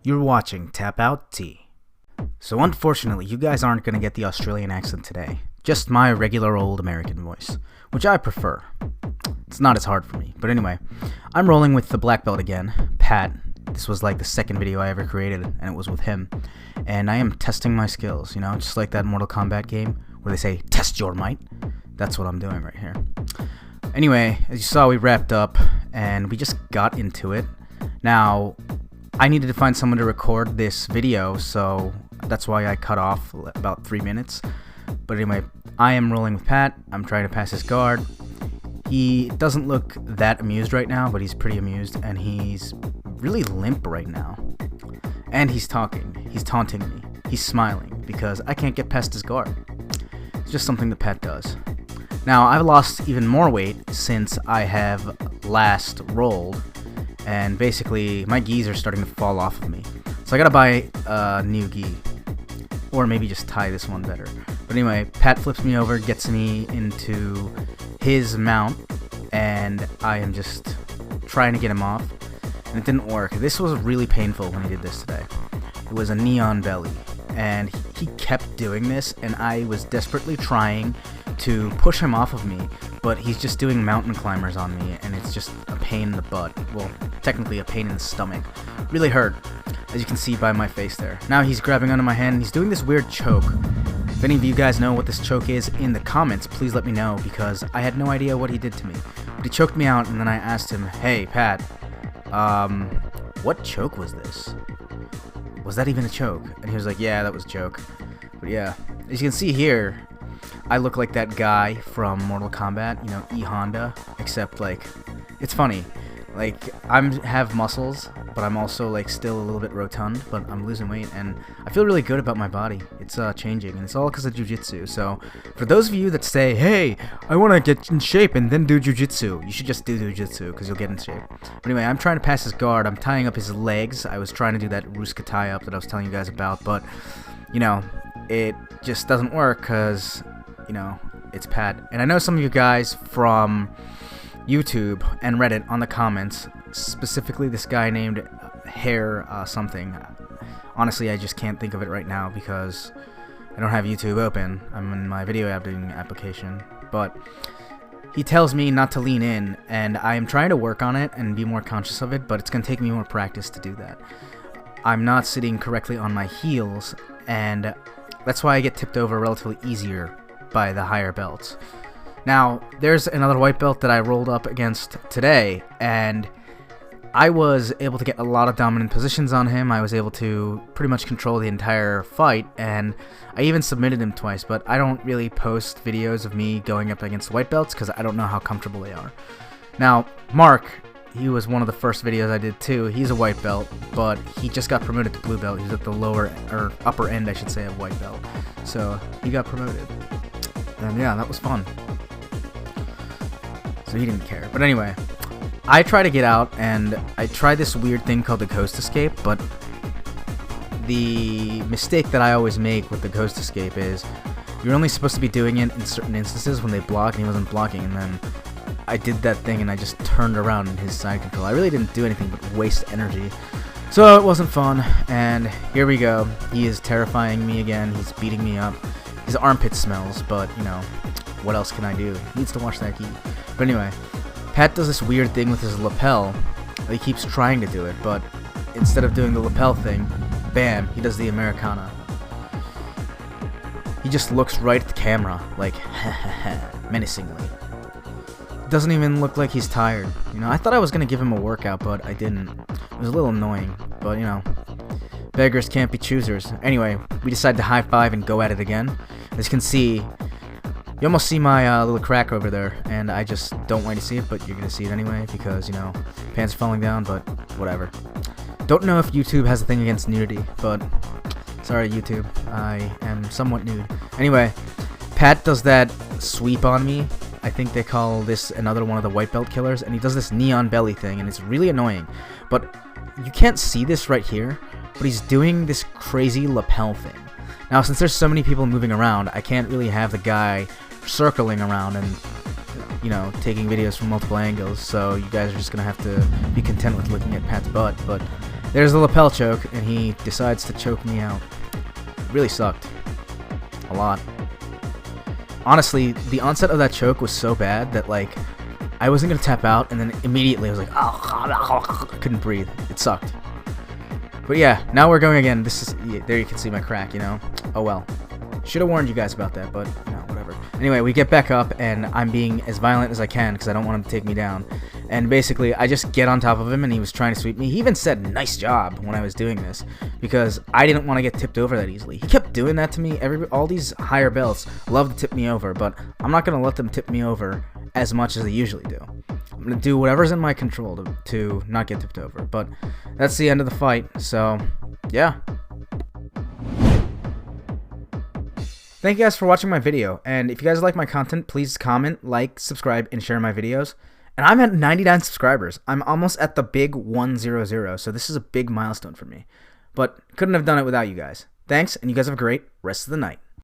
You're watching Tap Out T. So unfortunately, you guys aren't going to get the Australian accent today. Just my regular old American voice, which I prefer. It's not as hard for me. But anyway, I'm rolling with the black belt again, Pat. This was like the second video I ever created, and it was with him. And I am testing my skills, just like that Mortal Kombat game where they say, test your might. That's what I'm doing right here. Anyway, as you saw, we wrapped up, and we just got into it. Now, I needed to find someone to record this video, so that's why I cut off about 3 minutes. But anyway, I am rolling with Pat. I'm trying to pass his guard. He doesn't look that amused right now, but he's pretty amused, and he's really limp right now. And he's talking. He's taunting me. He's smiling because I can't get past his guard. It's just something that Pat does. Now, I've lost even more weight since I have last rolled, and basically my gis are starting to fall off of me. So I gotta buy a new gi, or maybe just tie this one better. But anyway, Pat flips me over, gets me into his mount, and I am just trying to get him off, and it didn't work. This was really painful when he did this today. It was a knee on belly, and he kept doing this, and I was desperately trying to push him off of me, but he's just doing mountain climbers on me, and it's just a pain in the butt. Well, technically a pain in the stomach. Really hurt, as you can see by my face there. Now he's grabbing onto my hand, and he's doing this weird choke. If any of you guys know what this choke is in the comments, please let me know, because I had no idea what he did to me. But he choked me out, and then I asked him, hey, Pat, what choke was this? Was that even a choke? And he was like, yeah, that was a joke. But yeah, as you can see here, I look like that guy from Mortal Kombat, E Honda, except it's funny. I have muscles, but I'm also still a little bit rotund, but I'm losing weight, and I feel really good about my body. It's changing, and it's all because of jiu-jitsu. So for those of you that say, hey, I want to get in shape and then do jiu-jitsu, you should just do jiu-jitsu because you'll get in shape. But anyway, I'm trying to pass his guard. I'm tying up his legs. I was trying to do that Ruska tie-up that I was telling you guys about, but, it just doesn't work because, it's Pat. And I know some of you guys from YouTube and Reddit on the comments, specifically this guy named Hair something. Honestly, I just can't think of it right now because I don't have YouTube open. I'm in my video editing application. But he tells me not to lean in, and I am trying to work on it and be more conscious of it, but it's going to take me more practice to do that. I'm not sitting correctly on my heels, and that's why I get tipped over relatively easier by the higher belts. Now, there's another white belt that I rolled up against today, and I was able to get a lot of dominant positions on him. I was able to pretty much control the entire fight, and I even submitted him twice, but I don't really post videos of me going up against white belts because I don't know how comfortable they are. Now, Mark, he was one of the first videos I did too. He's a white belt, but he just got promoted to blue belt. He was at the upper end, I should say, of white belt. So he got promoted. And yeah, that was fun. So he didn't care. But anyway, I try to get out, and I tried this weird thing called the ghost escape, but the mistake that I always make with the ghost escape is you're only supposed to be doing it in certain instances when they block, and he wasn't blocking, and then I did that thing, and I just turned around in his side control. I really didn't do anything but waste energy. So it wasn't fun, and here we go. He is terrifying me again. He's beating me up. His armpit smells, but, what else can I do? He needs to wash that gi. But anyway, Pat does this weird thing with his lapel. He keeps trying to do it, but instead of doing the lapel thing, bam, he does the americana. He just looks right at the camera, menacingly. Doesn't even look like he's tired. I thought I was going to give him a workout, but I didn't. It was a little annoying, but, beggars can't be choosers. Anyway, we decided to high-five and go at it again. As you can see, you almost see my little crack over there, and I just don't want you to see it, but you're going to see it anyway because, pants are falling down, but whatever. Don't know if YouTube has a thing against nudity, but sorry, YouTube. I am somewhat nude. Anyway, Pat does that sweep on me. I think they call this another one of the white belt killers, and he does this knee on belly thing, and it's really annoying. But you can't see this right here, but he's doing this crazy lapel thing. Now, since there's so many people moving around, I can't really have the guy circling around and, taking videos from multiple angles, so you guys are just going to have to be content with looking at Pat's butt. But there's the lapel choke, and he decides to choke me out. Really sucked. A lot. Honestly, the onset of that choke was so bad that, like, I wasn't going to tap out, and then immediately I was like, oh, I couldn't breathe. It sucked. But yeah, now we're going again. This is, yeah, there you can see my crack, you know? Oh well. Should have warned you guys about that, but, you know, whatever. Anyway, we get back up, and I'm being as violent as I can because I don't want him to take me down. And basically, I just get on top of him, and he was trying to sweep me. He even said, nice job, when I was doing this, because I didn't want to get tipped over that easily. He kept doing that to me. All these higher belts love to tip me over, but I'm not going to let them tip me over as much as they usually do. I'm going to do whatever's in my control to not get tipped over. But that's the end of the fight, so, yeah. Thank you guys for watching my video, and if you guys like my content, please comment, like, subscribe, and share my videos. And I'm at 99 subscribers. I'm almost at the big 100, so this is a big milestone for me. But couldn't have done it without you guys. Thanks, and you guys have a great rest of the night.